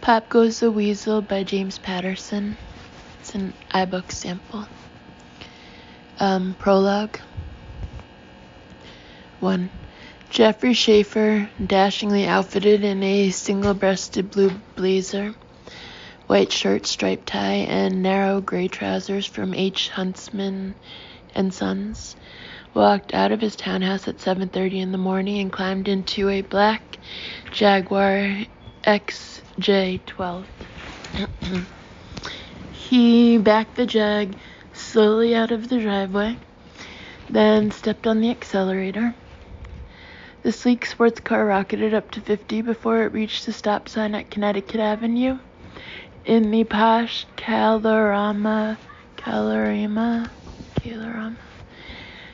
Pop Goes the Weasel by James Patterson. It's an iBook sample. Prologue. 1. Jeffrey Schaefer, dashingly outfitted in a single-breasted blue blazer, white shirt, striped tie, and narrow gray trousers from H. Huntsman and Sons, walked out of his townhouse at 7:30 in the morning and climbed into a black Jaguar XJ12. He backed the Jag slowly out of the driveway, then stepped on the accelerator. The sleek sports car rocketed up to 50 before it reached the stop sign at Connecticut Avenue in the posh Calorama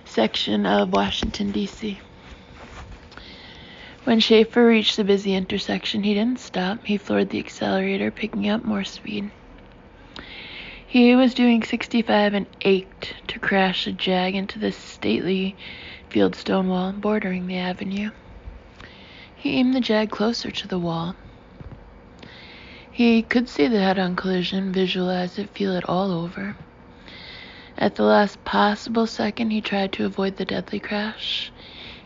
section of Washington, D.C. When Schaefer reached the busy intersection, he didn't stop. He floored the accelerator, picking up more speed. He was doing 65 and ached to crash the Jag into the stately fieldstone wall bordering the avenue. He aimed the Jag closer to the wall. He could see the head-on collision, visualize it, feel it all over. At the last possible second, he tried to avoid the deadly crash.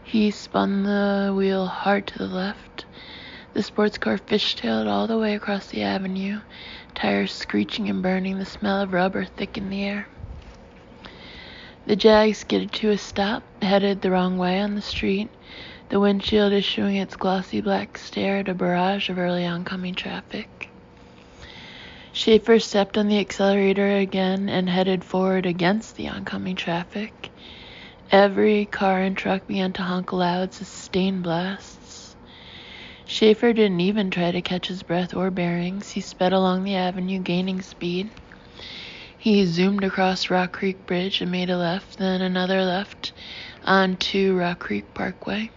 He spun the wheel hard to the left. The sports car fishtailed all the way across the avenue, tires screeching and burning, the smell of rubber thick in the air. The Jag skidded to a stop, headed the wrong way on the street, the windshield issuing its glossy black stare at a barrage of early oncoming traffic. Schaefer stepped on the accelerator again and headed forward against the oncoming traffic. Every car and truck began to honk loud, sustained blasts. Schaefer didn't even try to catch his breath or bearings. He sped along the avenue, gaining speed. He zoomed across Rock Creek Bridge and made a left, then another left onto Rock Creek Parkway.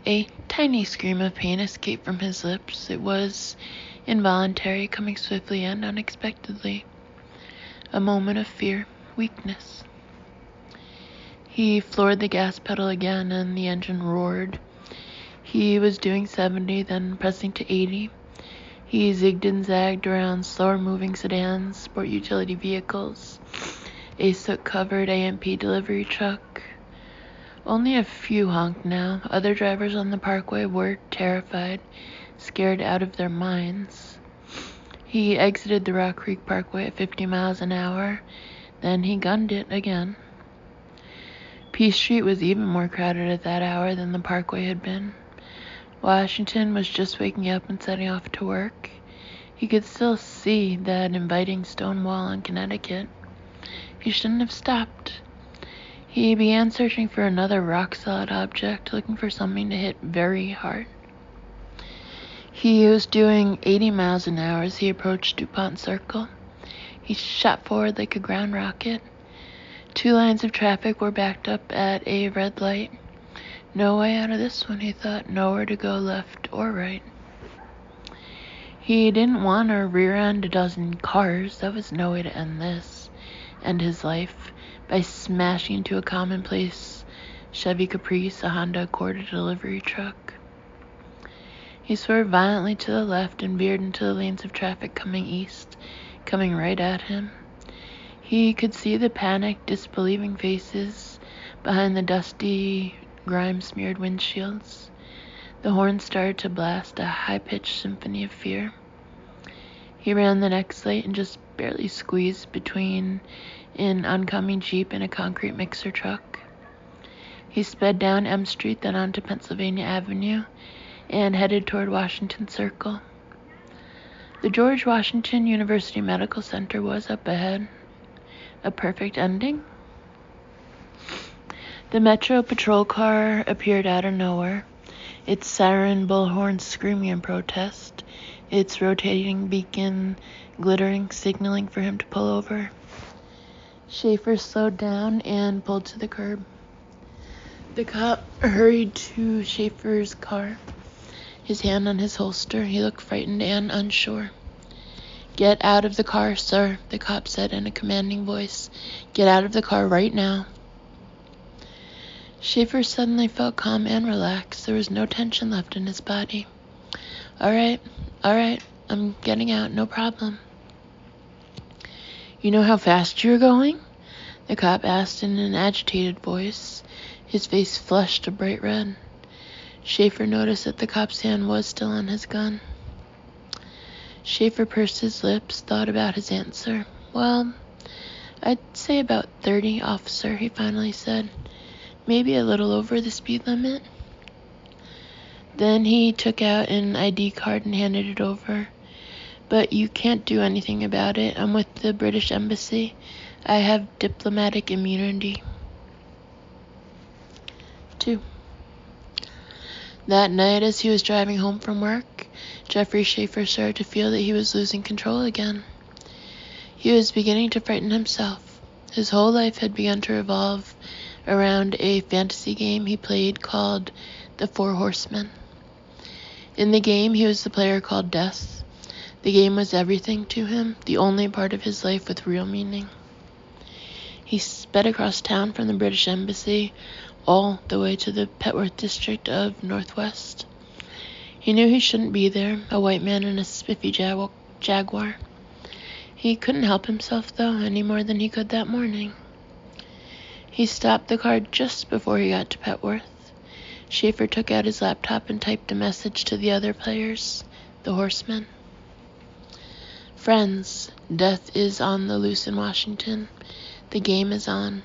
A tiny scream of pain escaped from his lips. It was involuntary, coming swiftly and unexpectedly. A moment of fear, weakness. He floored the gas pedal again, and the engine roared. He was doing 70, then pressing to 80. He zigged and zagged around slower-moving sedans, sport utility vehicles, a soot-covered AMP delivery truck. Only a few honked now. Other drivers on the parkway were terrified, scared out of their minds. He exited the Rock Creek Parkway at 50 miles an hour. Then he gunned it again. Peace Street was even more crowded at that hour than the Parkway had been. Washington was just waking up and setting off to work. He could still see that inviting stone wall on Connecticut. He shouldn't have stopped. He began searching for another rock-solid object, looking for something to hit very hard. He was doing 80 miles an hour as he approached DuPont Circle. He shot forward like a ground rocket. 2 lines of traffic were backed up at a red light. No way out of this one, he thought. Nowhere to go left or right. He didn't want to rear-end a dozen cars. That was no way to end this. End his life by smashing into a commonplace Chevy Caprice, a Honda Accord, a delivery truck. He swerved violently to the left and veered into the lanes of traffic coming east, coming right at him. He could see the panicked, disbelieving faces behind the dusty, grime-smeared windshields. The horn started to blast a high-pitched symphony of fear. He ran the next light and just barely squeezed between an oncoming Jeep and a concrete mixer truck. He sped down M Street, then onto Pennsylvania Avenue, and headed toward Washington Circle. The George Washington University Medical Center was up ahead. A perfect ending? The Metro patrol car appeared out of nowhere, its siren bullhorn screaming in protest, its rotating beacon glittering, signaling for him to pull over. Schaefer slowed down and pulled to the curb. The cop hurried to Schaefer's car, his hand on his holster. He looked frightened and unsure. "Get out of the car, sir," the cop said in a commanding voice. "Get out of the car right now." Schaefer suddenly felt calm and relaxed. There was no tension left in his body. All right, I'm getting out, no problem. You know how fast you're going? The cop asked in an agitated voice. His face flushed a bright red. Schaefer noticed that the cop's hand was still on his gun. Schaefer pursed his lips, thought about his answer. Well, I'd say about 30, officer, he finally said. Maybe a little over the speed limit. Then he took out an ID card and handed it over. But you can't do anything about it. I'm with the British Embassy. I have diplomatic immunity. 2. That night, as he was driving home from work, Jeffrey Schaefer started to feel that he was losing control again. He was beginning to frighten himself. His whole life had begun to revolve around a fantasy game he played called The Four Horsemen. In the game, he was the player called Death. The game was everything to him, the only part of his life with real meaning. He sped across town from the British Embassy all the way to the Petworth district of Northwest. He knew he shouldn't be there, a white man in a spiffy Jaguar. He couldn't help himself, though, any more than he could that morning. He stopped the car just before he got to Petworth. Schaefer took out his laptop and typed a message to the other players, the horsemen. Friends, death is on the loose in Washington. The game is on.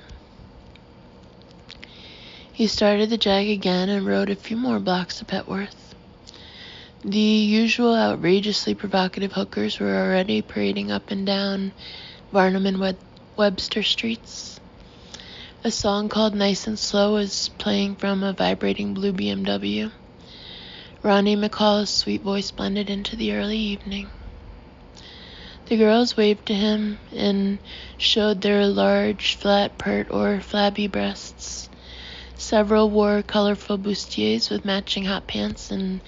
He started the Jag again and rode a few more blocks to Petworth. The usual outrageously provocative hookers were already parading up and down Varnum and Webster streets. A song called Nice and Slow was playing from a vibrating blue BMW. Ronnie McCall's sweet voice blended into the early evening. The girls waved to him and showed their large, flat, pert, or flabby breasts. Several wore colorful bustiers with matching hot pants and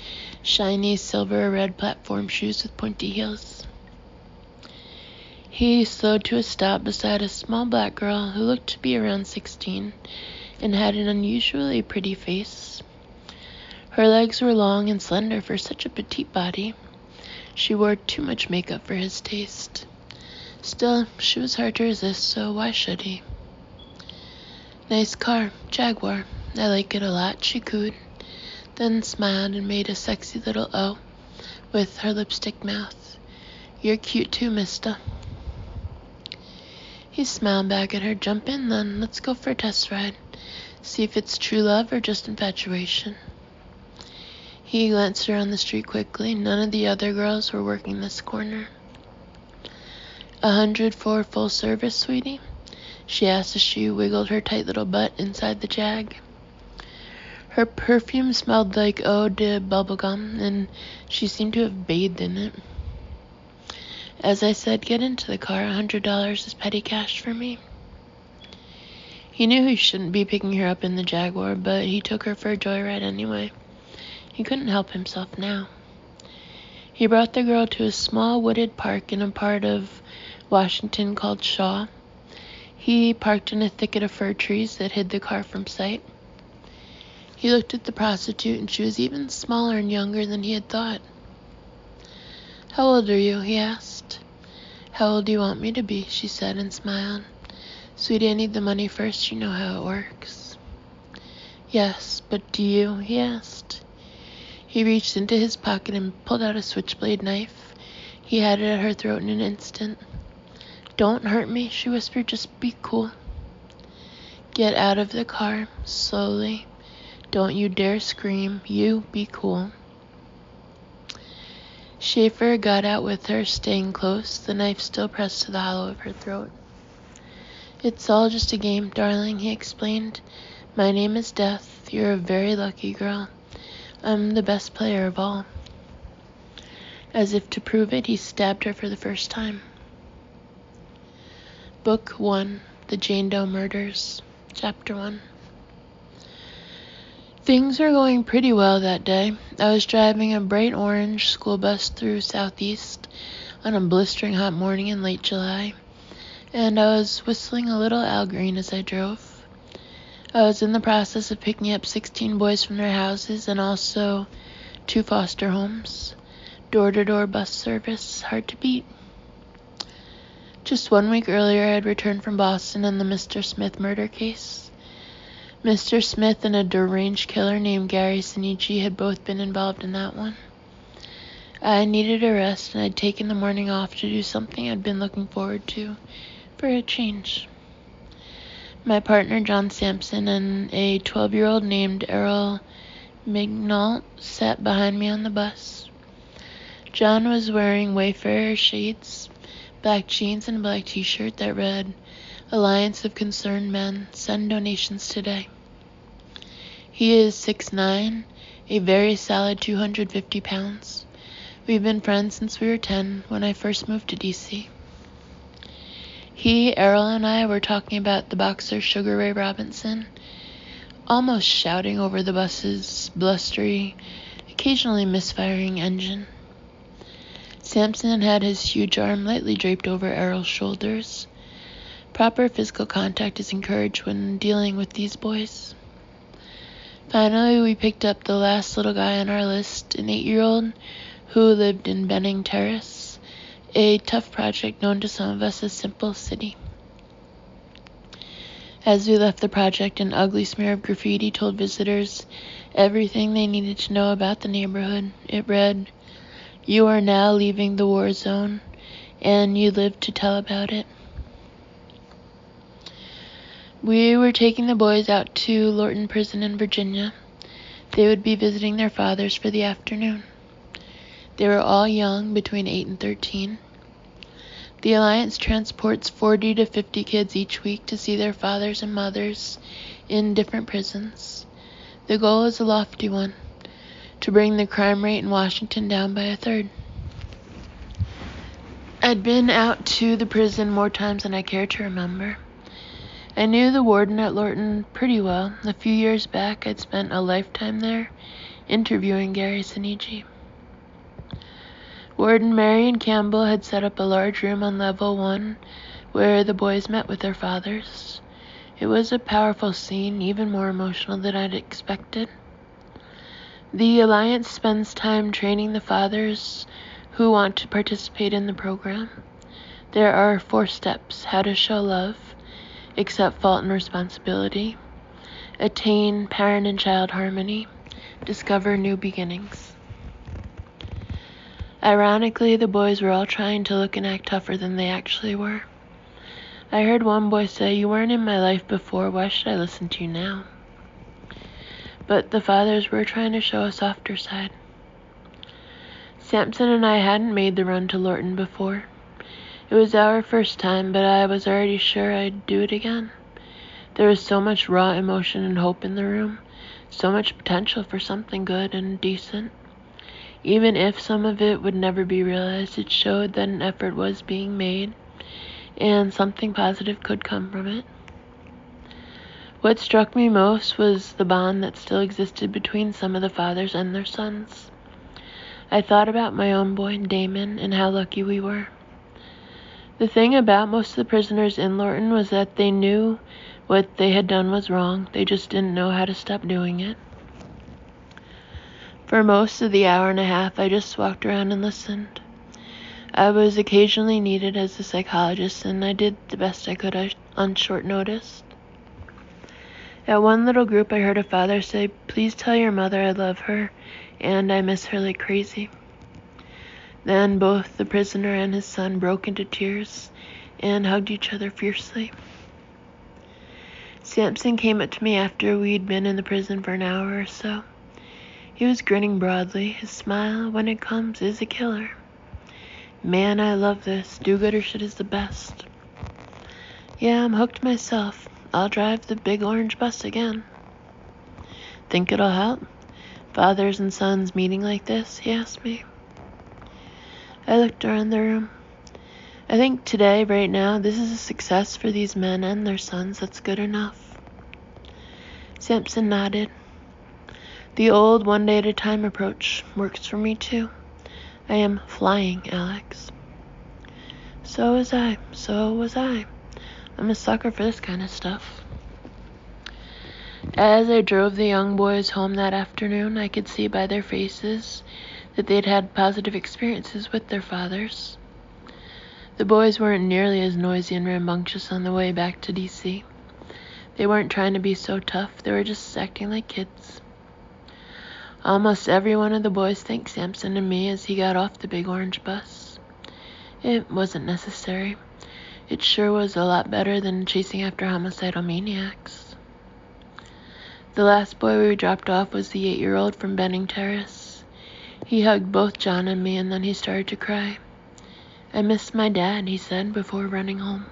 shiny silver or red platform shoes with pointy heels. He slowed to a stop beside a small black girl who looked to be around 16 and had an unusually pretty face. Her legs were long and slender for such a petite body. She wore too much makeup for his taste. Still, she was hard to resist, so why should he? Nice car, Jaguar. I like it a lot, she cooed, then smiled and made a sexy little O with her lipstick mouth. You're cute too, mister. He smiled back at her. Jump in then, let's go for a test ride. See if it's true love or just infatuation. He glanced around the street quickly. None of the other girls were working this corner. 100 for full service, sweetie? She asked as she wiggled her tight little butt inside the Jag. Her perfume smelled like eau de bubblegum, and she seemed to have bathed in it. As I said, get into the car. $100 is petty cash for me. He knew he shouldn't be picking her up in the Jaguar, but he took her for a joyride anyway. He couldn't help himself now. He brought the girl to a small wooded park in a part of Washington called Shaw. He parked in a thicket of fir trees that hid the car from sight. He looked at the prostitute, and she was even smaller and younger than he had thought. How old are you? He asked. How old do you want me to be? She said and smiled. Sweetie, I need the money first. You know how it works. Yes, but do you? He asked. He reached into his pocket and pulled out a switchblade knife. He had it at her throat in an instant. Don't hurt me, she whispered. Just be cool. Get out of the car, slowly. Don't you dare scream. You be cool. Schaefer got out with her, staying close, the knife still pressed to the hollow of her throat. It's all just a game, darling, he explained. My name is Death. You're a very lucky girl. I'm the best player of all. As if to prove it, he stabbed her for the first time. Book 1, The Jane Doe Murders, Chapter 1. Things were going pretty well that day. I was driving a bright orange school bus through Southeast on a blistering hot morning in late July, and I was whistling a little Al Green as I drove. I was in the process of picking up 16 boys from their houses and also 2 foster homes. door-to-door bus service, hard to beat. Just 1 week earlier, I had returned from Boston on the Mr. Smith murder case. Mr. Smith and a deranged killer named Gary Sinise had both been involved in that one. I needed a rest, and I'd taken the morning off to do something I'd been looking forward to, for a change. My partner, John Sampson, and a 12-year-old named Errol Mignault sat behind me on the bus. John was wearing Wayfarer shades, black jeans, and a black t-shirt that read, "Alliance of Concerned Men, send donations today." He is 6'9", a very solid 250 pounds. We've been friends since we were 10, when I first moved to D.C. He, Errol, and I were talking about the boxer Sugar Ray Robinson, almost shouting over the bus's blustery, occasionally misfiring engine. Sampson had his huge arm lightly draped over Errol's shoulders. Proper physical contact is encouraged when dealing with these boys. Finally, we picked up the last little guy on our list, an 8-year-old who lived in Benning Terrace, a tough project known to some of us as Simple City. As we left the project, an ugly smear of graffiti told visitors everything they needed to know about the neighborhood. It read, "You are now leaving the war zone, and you live to tell about it." We were taking the boys out to Lorton Prison in Virginia. They would be visiting their fathers for the afternoon. They were all young, between 8 and 13. The Alliance transports 40 to 50 kids each week to see their fathers and mothers in different prisons. The goal is a lofty one, to bring the crime rate in Washington down by a third. I'd been out to the prison more times than I care to remember. I knew the warden at Lorton pretty well. A few years back, I'd spent a lifetime there interviewing Gary Sinise. Warden Marion Campbell had set up a large room on level 1 where the boys met with their fathers. It was a powerful scene, even more emotional than I'd expected. The Alliance spends time training the fathers who want to participate in the program. There are 4 steps: how to show love, accept fault and responsibility, attain parent and child harmony, discover new beginnings. Ironically, the boys were all trying to look and act tougher than they actually were. I heard one boy say, "You weren't in my life before, why should I listen to you now?" But the fathers were trying to show a softer side. Sampson and I hadn't made the run to Lorton before. It was our first time, but I was already sure I'd do it again. There was so much raw emotion and hope in the room, so much potential for something good and decent. Even if some of it would never be realized, it showed that an effort was being made, and something positive could come from it. What struck me most was the bond that still existed between some of the fathers and their sons. I thought about my own boy, Damon, and how lucky we were. The thing about most of the prisoners in Lorton was that they knew what they had done was wrong. They just didn't know how to stop doing it. For most of the hour and a half, I just walked around and listened. I was occasionally needed as a psychologist, and I did the best I could on short notice. At one little group, I heard a father say, "Please tell your mother I love her, and I miss her like crazy." Then both the prisoner and his son broke into tears and hugged each other fiercely. Sampson came up to me after we'd been in the prison for an hour or so. He was grinning broadly. His smile, when it comes, is a killer. "Man, I love this. Do-gooder shit is the best." "Yeah, I'm hooked myself. I'll drive the big orange bus again." "Think it'll help? Fathers and sons meeting like this?" he asked me. I looked around the room. "I think today, right now, this is a success for these men and their sons. That's good enough." Sampson nodded. "The old one day at a time approach works for me too. I am flying, Alex." So was I. I'm a sucker for this kind of stuff. As I drove the young boys home that afternoon, I could see by their faces that they'd had positive experiences with their fathers. The boys weren't nearly as noisy and rambunctious on the way back to D.C. They weren't trying to be so tough, they were just acting like kids. Almost every one of the boys thanked Samson and me as he got off the big orange bus. It wasn't necessary. It sure was a lot better than chasing after homicidal maniacs. The last boy we dropped off was the 8-year-old from Benning Terrace. He hugged both John and me, and then he started to cry. "I miss my dad," he said before running home.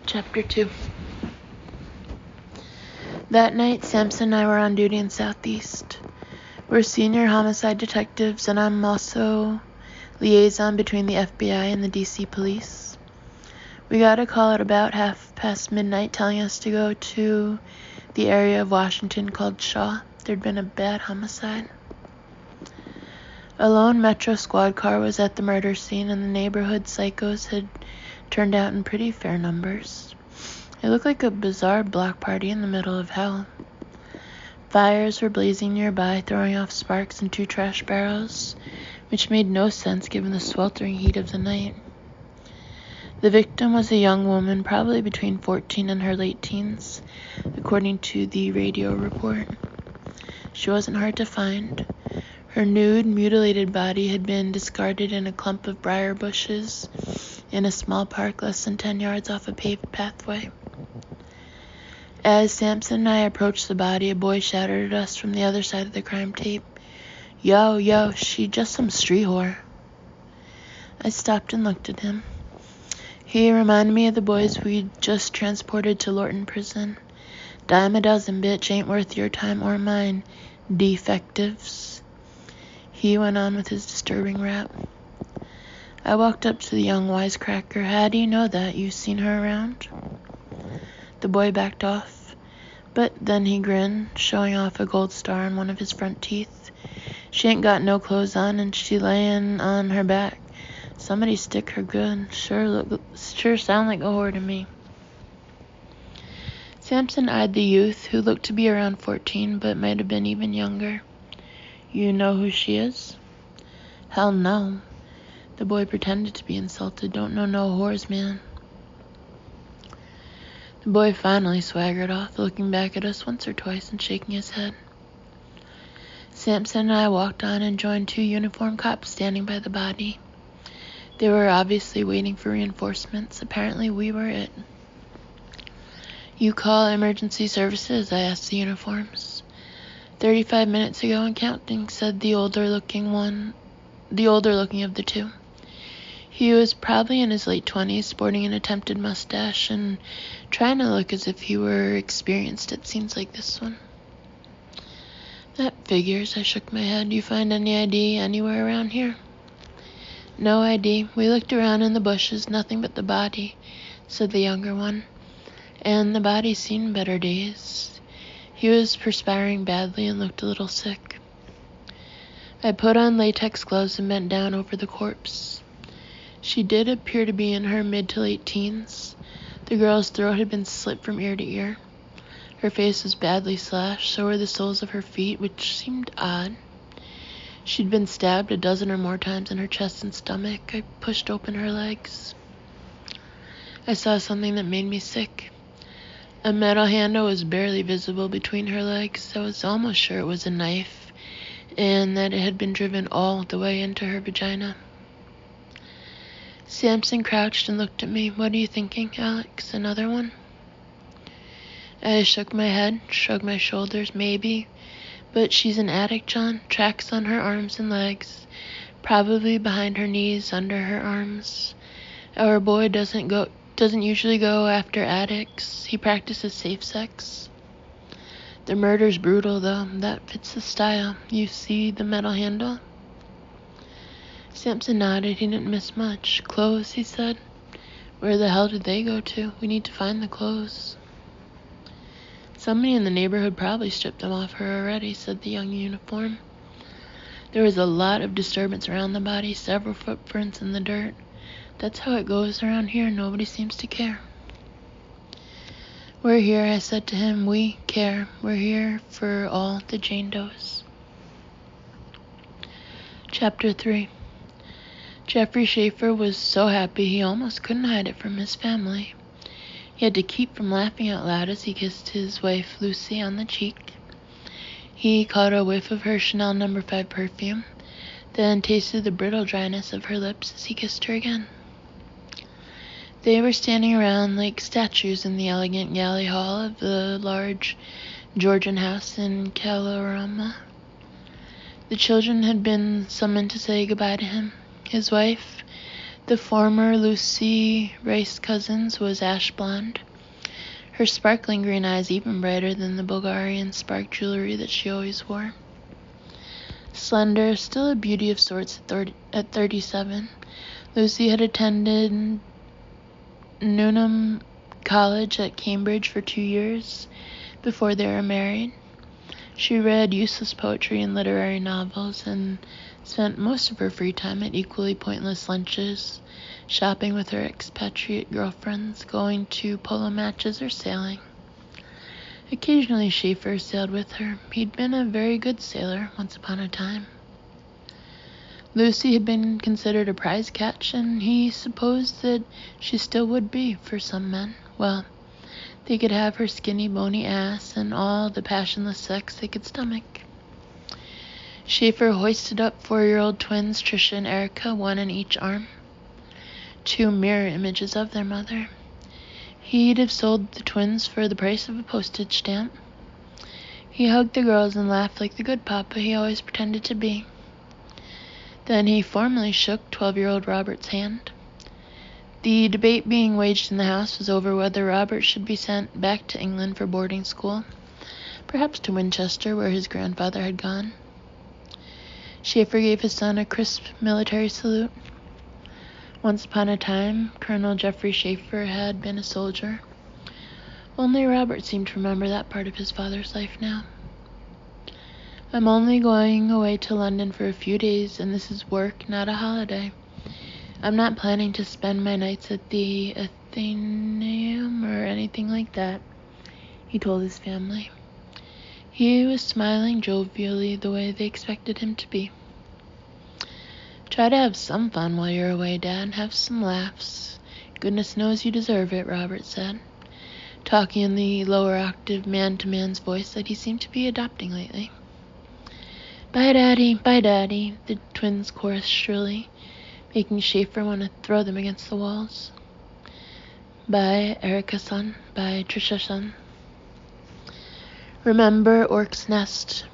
Chapter 2. That night, Samson and I were on duty in Southeast. We're senior homicide detectives, and I'm also liaison between the FBI and the DC police. We got a call at about midnight telling us to go to the area of Washington called Shaw. There'd been a bad homicide. A lone Metro squad car was at the murder scene, and the neighborhood psychos had turned out in pretty fair numbers. It looked like a bizarre block party in the middle of hell. Fires were blazing nearby, throwing off sparks in 2 trash barrels, which made no sense given the sweltering heat of the night. The victim was a young woman, probably between 14 and her late teens, according to the radio report. She wasn't hard to find. Her nude, mutilated body had been discarded in a clump of briar bushes in a small park less than 10 yards off a paved pathway. As Samson and I approached the body, a boy shouted at us from the other side of the crime tape, Yo, she just some street whore." I stopped and looked at him. He reminded me of the boys we'd just transported to Lorton Prison. "Dime a dozen, bitch, ain't worth your time or mine, defectives." He went on with his disturbing rap. I walked up to the young wisecracker. "How do you know that? You seen her around?" The boy backed off, but then he grinned, showing off a gold star on one of his front teeth. "She ain't got no clothes on, and she layin' on her back. Somebody stick her good. Sure sound like a whore to me." Samson eyed the youth, who looked to be around 14, but might have been even younger. "You know who she is?" "Hell no." The boy pretended to be insulted. "Don't know no whores, man." The boy finally swaggered off, looking back at us once or twice and shaking his head. Samson and I walked on and joined 2 uniformed cops standing by the body. They were obviously waiting for reinforcements. Apparently we were it. "You call emergency services?" I asked the uniforms. 35 minutes ago and counting," said the older looking of the 2. He was probably in his late 20s, sporting an attempted mustache and trying to look as if he were experienced at scenes like this one. "That figures," I shook my head. "You find any ID anywhere around here?" "No ID. We looked around in the bushes, nothing but the body," said the younger one. "And the body's seen better days." He was perspiring badly and looked a little sick. I put on latex gloves and bent down over the corpse. She did appear to be in her mid to late teens. The girl's throat had been slit from ear to ear. Her face was badly slashed, so were the soles of her feet, which seemed odd. She'd been stabbed a dozen or more times in her chest and stomach. I pushed open her legs. I saw something that made me sick. A metal handle was barely visible between her legs. I was almost sure it was a knife, and that it had been driven all the way into her vagina. Samson crouched and looked at me. "What are you thinking, Alex? Another one?" I shook my head, shrugged my shoulders. "Maybe. But she's an addict, John. Tracks on her arms and legs. Probably behind her knees, under her arms. Our boy doesn't usually go after addicts. He practices safe sex. The murder's brutal, though. That fits the style. You see the metal handle?" Samson nodded. He didn't miss much. "Clothes," he said. "Where the hell did they go to? We need to find the clothes." "Somebody in the neighborhood probably stripped them off her already," said the young uniform. There was a lot of disturbance around the body, several footprints in the dirt. That's how it goes around here. Nobody seems to care. "We're here," I said to him. "We care. We're here for all the Jane Does." Chapter 3. Geoffrey Schaefer was so happy he almost couldn't hide it from his family. He had to keep from laughing out loud as he kissed his wife Lucy on the cheek. He caught a whiff of her Chanel No. 5 perfume, then tasted the brittle dryness of her lips as he kissed her again. They were standing around like statues in the elegant galley hall of the large Georgian house in Kalorama. The children had been summoned to say goodbye to him. His wife, the former Lucy Rice Cousins, was ash blonde, her sparkling green eyes even brighter than the Bulgarian spark jewelry that she always wore. Slender, still a beauty of sorts at 37, Lucy had attended Newnham College at Cambridge for 2 years before they were married. She read useless poetry and literary novels and spent most of her free time at equally pointless lunches, shopping with her expatriate girlfriends, going to polo matches, or sailing. Occasionally Schaefer sailed with her. He'd been a very good sailor once upon a time. Lucy had been considered a prize catch, and he supposed that she still would be for some men. Well, they could have her skinny, bony ass and all the passionless sex they could stomach. Schaefer hoisted up 4-year-old twins, Trisha and Erica, one in each arm, 2 mirror images of their mother. He'd have sold the twins for the price of a postage stamp. He hugged the girls and laughed like the good papa he always pretended to be. Then he formally shook 12-year-old Robert's hand. The debate being waged in the house was over whether Robert should be sent back to England for boarding school, perhaps to Winchester, where his grandfather had gone. Schaefer gave his son a crisp military salute. Once upon a time, Colonel Geoffrey Schaefer had been a soldier. Only Robert seemed to remember that part of his father's life now. I'm only going away to London for a few days, and this is work, not a holiday. I'm not planning to spend my nights at the Athenaeum or anything like that, he told his family. He was smiling jovially the way they expected him to be. Try to have some fun while you're away, Dad. Have some laughs. Goodness knows you deserve it, Robert said, talking in the lower octave man-to-man's voice that he seemed to be adopting lately. Bye, Daddy, the twins chorused shrilly, making Schaefer want to throw them against the walls. Bye, Erica-san. Bye, Trisha-san. Remember Orc's Nest,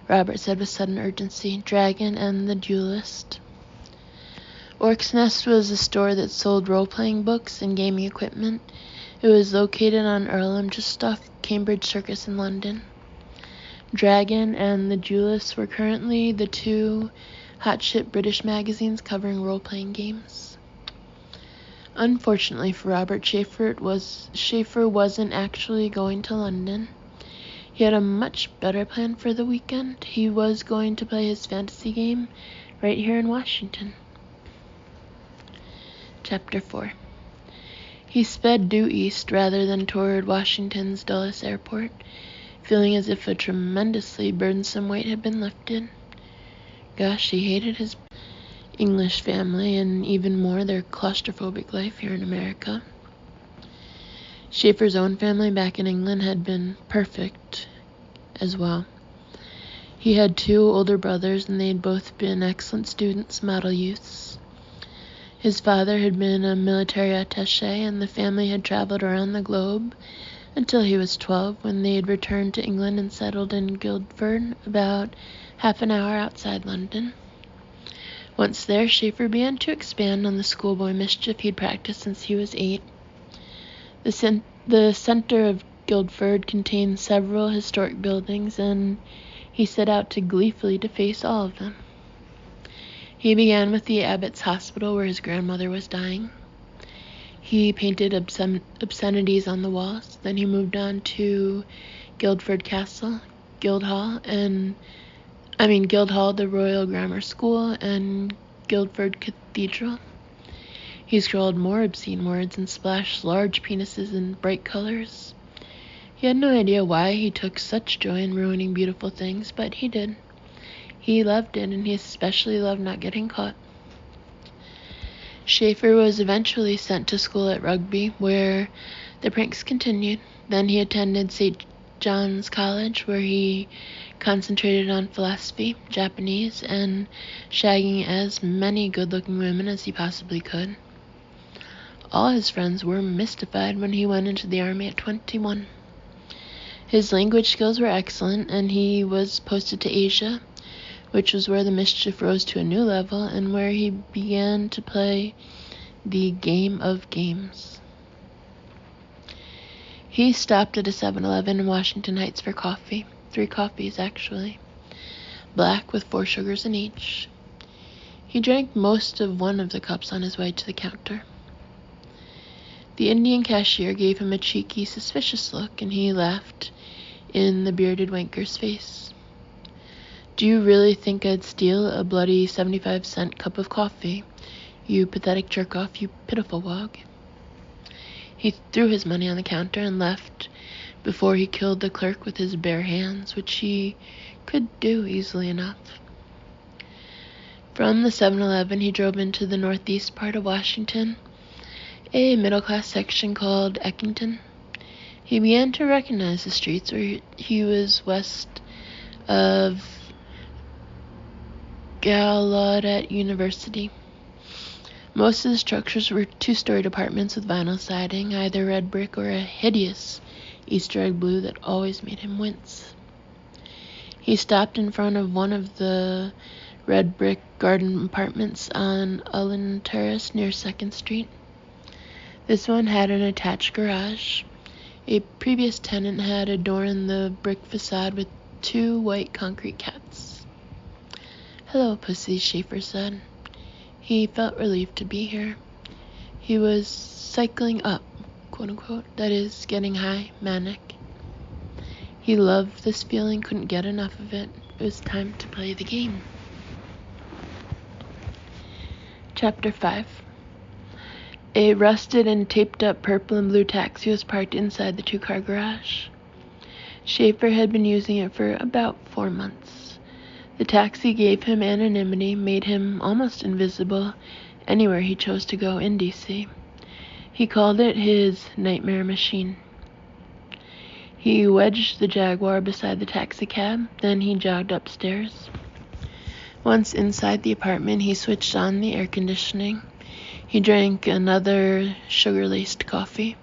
Robert said with sudden urgency. Dragon and the Duelist. Orc's Nest was a store that sold role-playing books and gaming equipment. It was located on Earlham, just off Cambridge Circus in London. Dragon and the Duelist were currently the 2 hot-shit British magazines covering role-playing games. Unfortunately for Robert, Schaefer wasn't actually going to London. He had a much better plan for the weekend. He was going to play his fantasy game right here in Washington. Chapter 4. He sped due east rather than toward Washington's Dulles Airport, feeling as if a tremendously burdensome weight had been lifted. Gosh, he hated his English family and even more their claustrophobic life here in America. Schaefer's own family back in England had been perfect as well. He had 2 older brothers, and they had both been excellent students, model youths. His father had been a military attaché, and the family had traveled around the globe until he was 12, when they had returned to England and settled in Guildford, about half an hour outside London. Once there, Schaefer began to expand on the schoolboy mischief he'd practiced since he was 8. The center of Guildford contained several historic buildings, and he set out to gleefully deface all of them. He began with the Abbot's Hospital, where his grandmother was dying. He painted obscenities on the walls. Then he moved on to Guildford Castle, Guildhall, the Royal Grammar School, and Guildford Cathedral. He scrawled more obscene words and splashed large penises in bright colors. He had no idea why he took such joy in ruining beautiful things, but he did. He loved it, and he especially loved not getting caught. Schaefer was eventually sent to school at Rugby, where the pranks continued. Then he attended St. John's College, where he concentrated on philosophy, Japanese, and shagging as many good-looking women as he possibly could. All his friends were mystified when he went into the army at 21. His language skills were excellent, and he was posted to Asia, which was where the mischief rose to a new level and where he began to play the game of games. He stopped at a 7-Eleven in Washington Heights for coffee. 3 coffees, actually. Black with 4 sugars in each. He drank most of one of the cups on his way to the counter. The Indian cashier gave him a cheeky, suspicious look, and he laughed in the bearded wanker's face. "Do you really think I'd steal a bloody 75-cent cup of coffee? You pathetic jerk-off, you pitiful wog." He threw his money on the counter and left before he killed the clerk with his bare hands, which he could do easily enough. From the 7-Eleven, he drove into the northeast part of Washington, a middle-class section called Eckington. He began to recognize the streets where he was west of Gallaudet University. Most of the structures were 2-story apartments with vinyl siding, either red brick or a hideous Easter egg blue that always made him wince. He stopped in front of one of the red brick garden apartments on Ullen Terrace near 2nd Street. This one had an attached garage. A previous tenant had a door in the brick facade with 2 white concrete cats. "Hello, Pussy," Schaefer said. He felt relieved to be here. He was cycling up, quote-unquote, that is, getting high, manic. He loved this feeling, couldn't get enough of it. It was time to play the game. Chapter 5. A rusted and taped-up purple and blue taxi was parked inside the 2-car garage. Schaefer had been using it for about 4 months. The taxi gave him anonymity, made him almost invisible anywhere he chose to go in D.C. He called it his nightmare machine. He wedged the Jaguar beside the taxicab, then he jogged upstairs. Once inside the apartment, he switched on the air conditioning. He drank another sugar-laced coffee.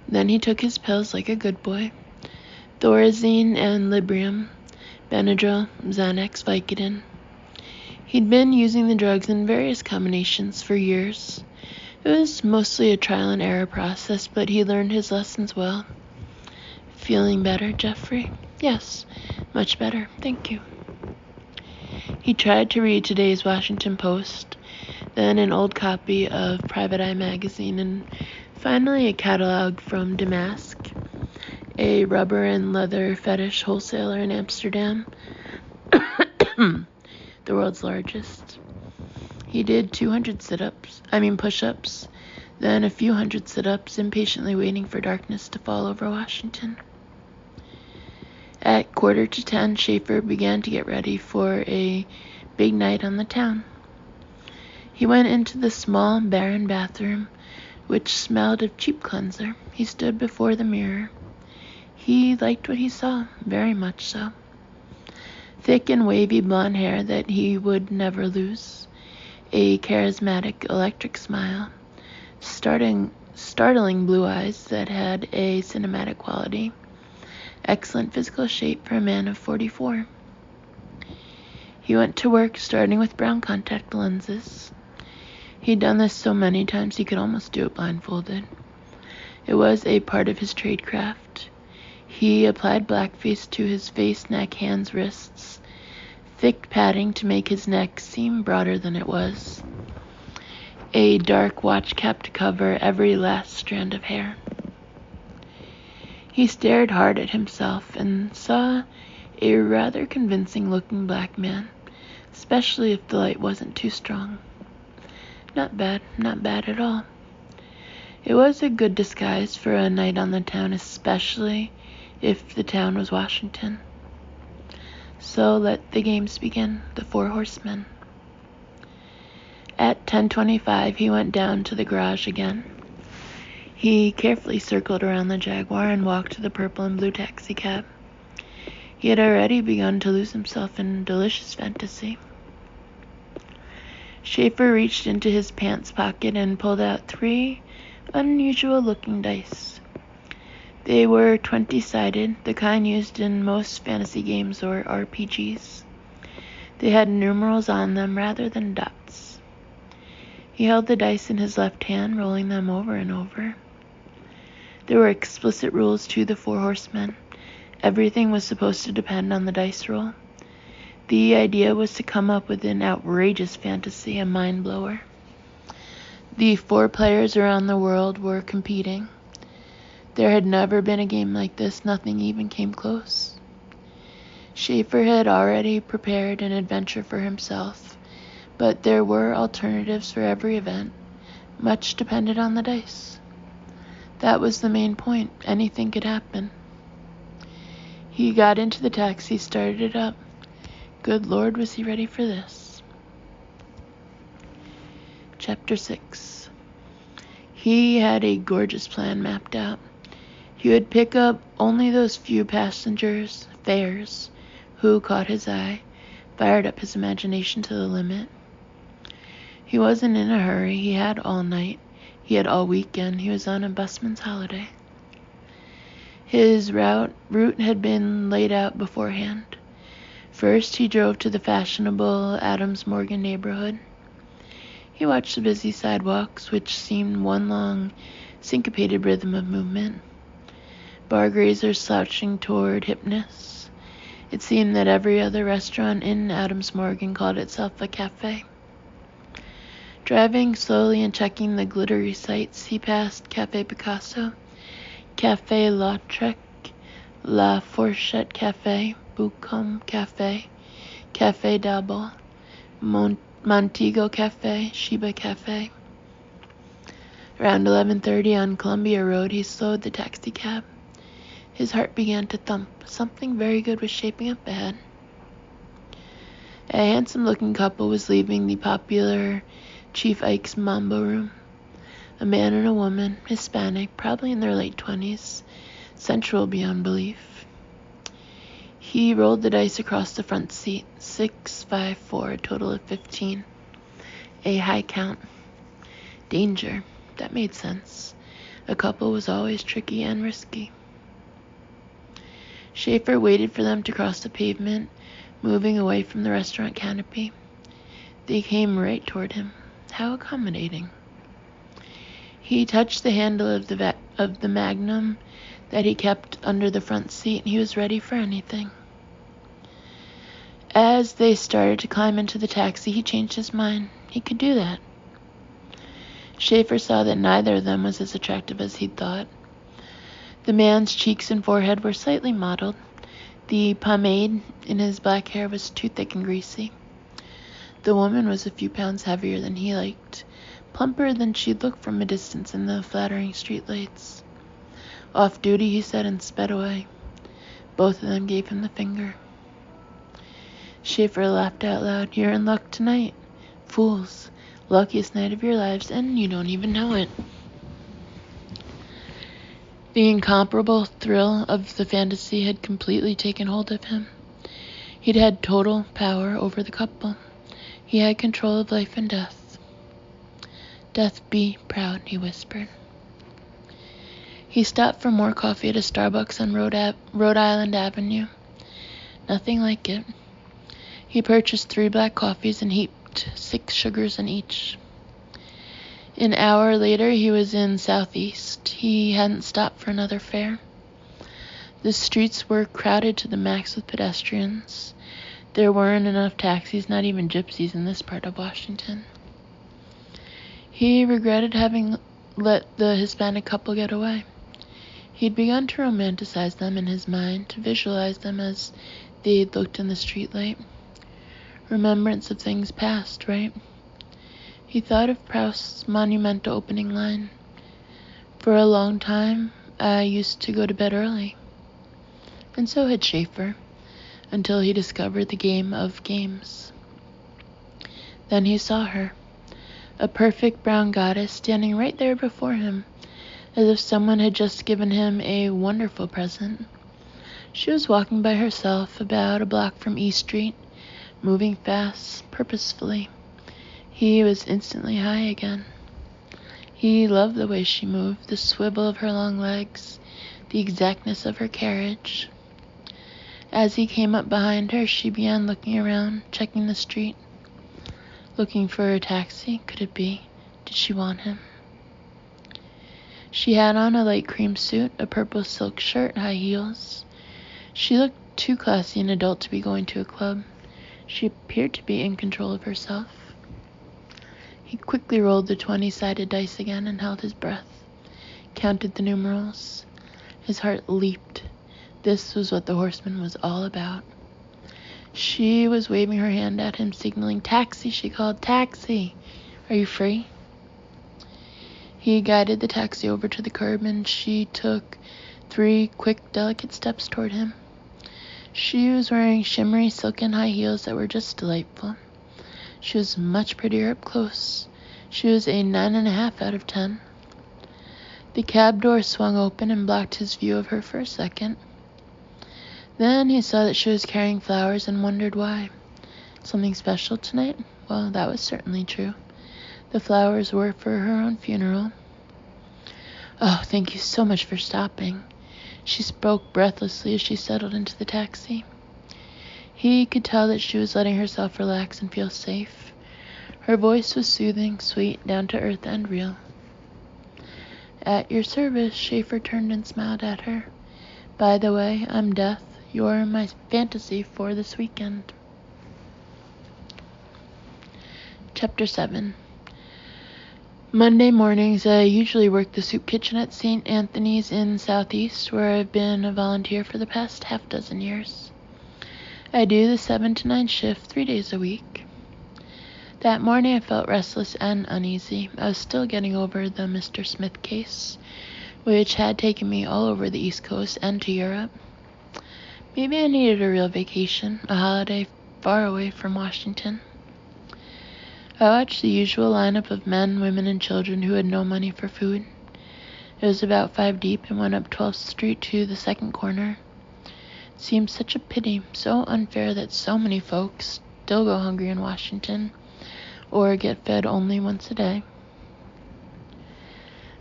Then he took his pills like a good boy. Thorazine and Librium, Benadryl, Xanax, Vicodin. He'd been using the drugs in various combinations for years. It was mostly a trial and error process, but he learned his lessons well. "Feeling better, Jeffrey?" "Yes, much better, thank you." He tried to read today's Washington Post, then an old copy of Private Eye magazine, and finally a catalog from Damask, a rubber and leather fetish wholesaler in Amsterdam, the world's largest. He did 200 push-ups, then a few hundred sit-ups, impatiently waiting for darkness to fall over Washington. At 9:45, Schaefer began to get ready for a big night on the town. He went into the small, barren bathroom, which smelled of cheap cleanser. He stood before the mirror. He liked what he saw, very much so. Thick and wavy blonde hair that he would never lose. A charismatic, electric smile. Startling blue eyes that had a cinematic quality. Excellent physical shape for a man of 44. He went to work, starting with brown contact lenses. He'd done this so many times he could almost do it blindfolded. It was a part of his tradecraft. He applied blackface to his face, neck, hands, wrists, thick padding to make his neck seem broader than it was. A dark watch cap to cover every last strand of hair. He stared hard at himself and saw a rather convincing-looking black man, especially if the light wasn't too strong. Not bad at all. It was a good disguise for a night on the town, especially if the town was Washington. So let the games begin, the Four Horsemen. At 10:25, he went down to the garage again. He carefully circled around the Jaguar and walked to the purple and blue taxicab. He had already begun to lose himself in delicious fantasy. Schaefer reached into his pants pocket and pulled out 3 unusual-looking dice. They were 20-sided, the kind used in most fantasy games or RPGs. They had numerals on them rather than dots. He held the dice in his left hand, rolling them over and over. There were explicit rules to the Four Horsemen. Everything was supposed to depend on the dice roll. The idea was to come up with an outrageous fantasy, a mind-blower. The 4 players around the world were competing. There had never been a game like this, nothing even came close. Schaefer had already prepared an adventure for himself, but there were alternatives for every event. Much depended on the dice. That was the main point. Anything could happen. He got into the taxi, started it up. Good Lord, was he ready for this? Chapter 6. He had a gorgeous plan mapped out. He would pick up only those few passengers, fares, who caught his eye, fired up his imagination to the limit. He wasn't in a hurry. He had all night. He had all weekend. He was on a busman's holiday. His route had been laid out beforehand. First, he drove to the fashionable Adams Morgan neighborhood. He watched the busy sidewalks, which seemed one long, syncopated rhythm of movement. Bar grazers slouching toward hipness. It seemed that every other restaurant in Adams Morgan called itself a cafe. Driving slowly and checking the glittery sights, he passed Café Picasso, Café Lautrec, La Fourchette Café, Bucom Café, Café Dabble, Montego Café, Sheba Café. Around 11:30 on Columbia Road, he slowed the taxicab. His heart began to thump. Something very good was shaping up ahead. A handsome-looking couple was leaving the popular Chief Ike's Mambo Room. A man and a woman, Hispanic, probably in their late 20s, sensual beyond belief. He rolled the dice across the front seat. 6, 5, 4, a total of 15. A high count. Danger. That made sense. A couple was always tricky and risky. Schaefer waited for them to cross the pavement, moving away from the restaurant canopy. They came right toward him. How accommodating. He touched the handle of the Magnum that he kept under the front seat, and he was ready for anything. As they started to climb into the taxi, he changed his mind. He could do that. Schaefer saw that neither of them was as attractive as he'd thought. The man's cheeks and forehead were slightly mottled. The pomade in his black hair was too thick and greasy. The woman was a few pounds heavier than he liked, plumper than she'd looked from a distance in the flattering streetlights. Off duty, he said, and sped away. Both of them gave him the finger. Schaefer laughed out loud. You're in luck tonight. Fools. Luckiest night of your lives, and you don't even know it. The incomparable thrill of the fantasy had completely taken hold of him. He'd had total power over the couple. He had control of life and death. Death be proud, he whispered. He stopped for more coffee at a Starbucks on Rhode Island Avenue. Nothing like it. He purchased 3 black coffees and heaped 6 sugars in each. An hour later, he was in Southeast. He hadn't stopped for another fare. The streets were crowded to the max with pedestrians. There weren't enough taxis, not even gypsies, in this part of Washington. He regretted having let the Hispanic couple get away. He'd begun to romanticize them in his mind, to visualize them as they'd looked in the streetlight. Remembrance of things past, right? He thought of Proust's monumental opening line. For a long time, I used to go to bed early. And so had Schaefer. until he discovered the game of games. Then he saw her, a perfect brown goddess standing right there before him, as if someone had just given him a wonderful present. She was walking by herself about a block from E Street, moving fast, purposefully. He was instantly high again. He loved the way she moved, the swivel of her long legs, the exactness of her carriage. As he came up behind her, she began looking around, checking the street. Looking for a taxi, could it be? Did she want him? She had on a light cream suit, a purple silk shirt, high heels. She looked too classy an adult to be going to a club. She appeared to be in control of herself. He quickly rolled the 20-sided dice again and held his breath, counted the numerals. His heart leaped. This was what the horseman was all about. She was waving her hand at him, signaling, "Taxi," she called. "Taxi! Are you free?" He guided the taxi over to the curb, and she took 3 quick, delicate steps toward him. She was wearing shimmery silken high heels that were just delightful. She was much prettier up close. She was a 9.5 out of 10. The cab door swung open and blocked his view of her for a second. Then he saw that she was carrying flowers and wondered why. Something special tonight? Well, that was certainly true. The flowers were for her own funeral. "Oh, thank you so much for stopping." She spoke breathlessly as she settled into the taxi. He could tell that she was letting herself relax and feel safe. Her voice was soothing, sweet, down to earth, and real. "At your service," Schaefer turned and smiled at her. "By the way, I'm Death. You're my fantasy for this weekend." Chapter 7. Monday mornings, I usually work the soup kitchen at St. Anthony's in Southeast, where I've been a volunteer for the past half-dozen years. I do the 7 to 9 shift 3 days a week. That morning I felt restless and uneasy. I was still getting over the Mr. Smith case, which had taken me all over the East Coast and to Europe. Maybe I needed a real vacation, a holiday far away from Washington. I watched the usual lineup of men, women, and children who had no money for food. It was about 5 deep and went up 12th Street to the second corner. It seemed such a pity, so unfair that so many folks still go hungry in Washington, or get fed only once a day.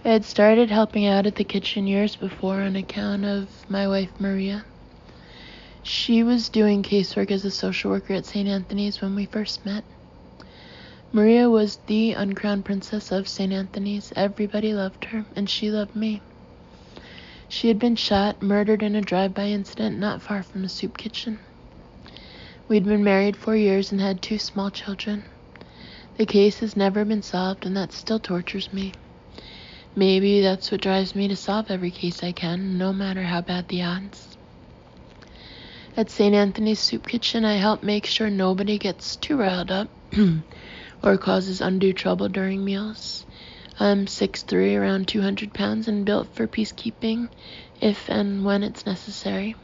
I had started helping out at the kitchen years before on account of my wife Maria. She was doing casework as a social worker at St. Anthony's when we first met. Maria was the uncrowned princess of St. Anthony's. Everybody loved her, and she loved me. She had been shot, murdered in a drive-by incident not far from the soup kitchen. We'd been married 4 years and had 2 small children. The case has never been solved, and that still tortures me. Maybe that's what drives me to solve every case I can, no matter how bad the odds. At St. Anthony's Soup Kitchen, I help make sure nobody gets too riled up or causes undue trouble during meals. I'm 6'3", around 200 pounds, and built for peacekeeping if and when it's necessary.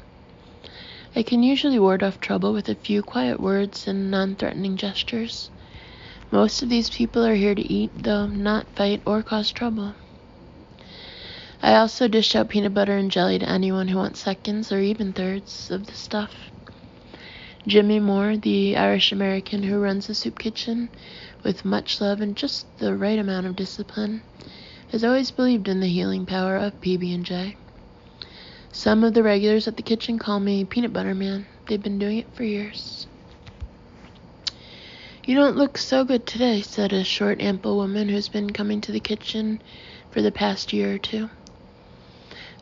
I can usually ward off trouble with a few quiet words and non-threatening gestures. Most of these people are here to eat, though not fight or cause trouble. I also dish out peanut butter and jelly to anyone who wants seconds or even thirds of the stuff. Jimmy Moore, the Irish-American who runs the soup kitchen, with much love and just the right amount of discipline, has always believed in the healing power of PB&J. Some of the regulars at the kitchen call me Peanut Butter Man. They've been doing it for years. "You don't look so good today," said a short, ample woman who's been coming to the kitchen for the past year or 2.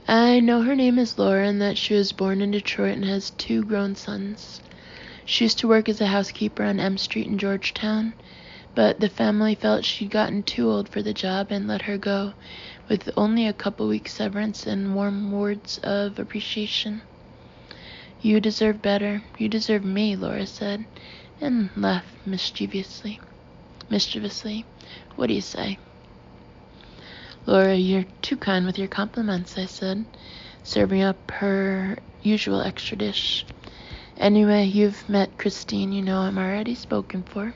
I know her name is Laura and that she was born in Detroit and has 2 grown sons. She used to work as a housekeeper on M Street in Georgetown, but the family felt she'd gotten too old for the job and let her go, with only a couple weeks severance and warm words of appreciation. "You deserve better. You deserve me," Laura said, and laughed mischievously. "What do you say?" "Laura, you're too kind with your compliments," I said, serving up her usual extra dish. Anyway, you've met Christine, you know I'm already spoken for.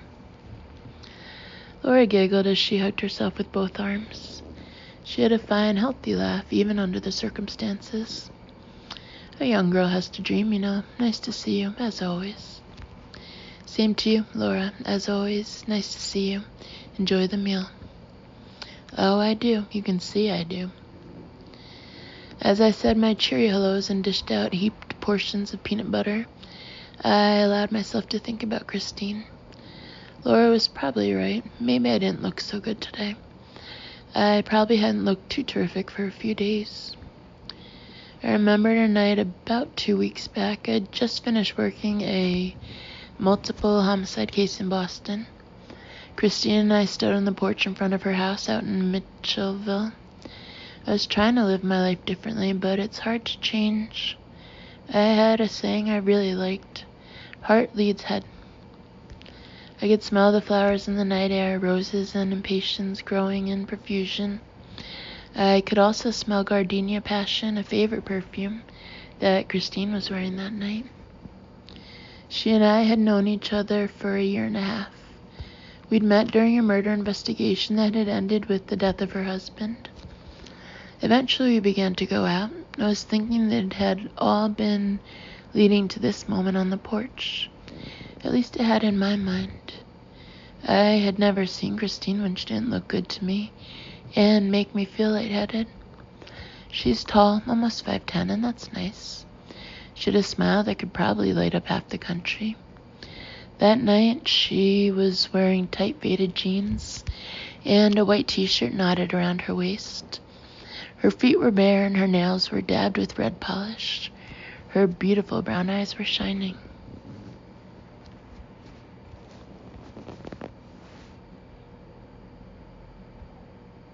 Laura giggled as she hugged herself with both arms. She had a fine, healthy laugh, even under the circumstances. A young girl has to dream, you know. Nice to see you, as always. Same to you, Laura. As always, nice to see you. Enjoy the meal. Oh, I do. You can see I do. As I said my cheery hellos and dished out heaped portions of peanut butter, I allowed myself to think about Christine. Laura was probably right. Maybe I didn't look so good today. I probably hadn't looked too terrific for a few days. I remembered a night about 2 weeks back. I'd just finished working a multiple homicide case in Boston. Christine and I stood on the porch in front of her house out in Mitchellville. I was trying to live my life differently, but it's hard to change. I had a saying I really liked. Heart leads head. I could smell the flowers in the night air, roses and impatiens growing in profusion. I could also smell gardenia passion, a favorite perfume that Christine was wearing that night. She and I had known each other for 1.5 years. We'd met during a murder investigation that had ended with the death of her husband. Eventually we began to go out. I was thinking that it had all been leading to this moment on the porch. At least it had in my mind. I had never seen Christine when she didn't look good to me and make me feel lightheaded. She's tall, almost 5'10", and that's nice. She had a smile that could probably light up half the country. That night, she was wearing tight faded jeans and a white t-shirt knotted around her waist. Her feet were bare and her nails were dabbed with red polish. Her beautiful brown eyes were shining.